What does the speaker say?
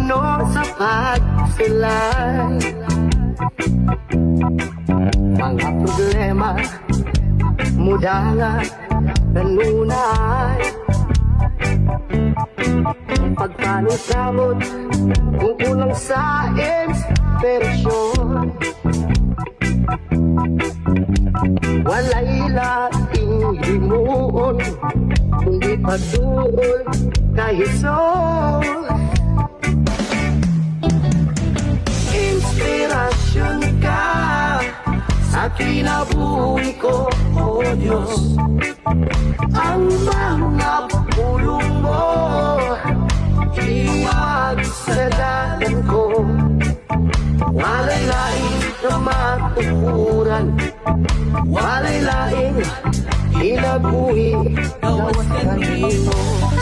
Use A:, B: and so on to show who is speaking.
A: puno sa pagsulay. Mga problema muda nga kanunay. Pagpanusabot kung kulang sa inspirasyon, walay laing himuon kundi pagtuon kahison. Inspirasyon ka sa kinabuhi ko, O Diyos. Ang mga pulong mo iwagsadalan ko. Walay laing na matukuran, walay laing kinabuhi gawas kanino.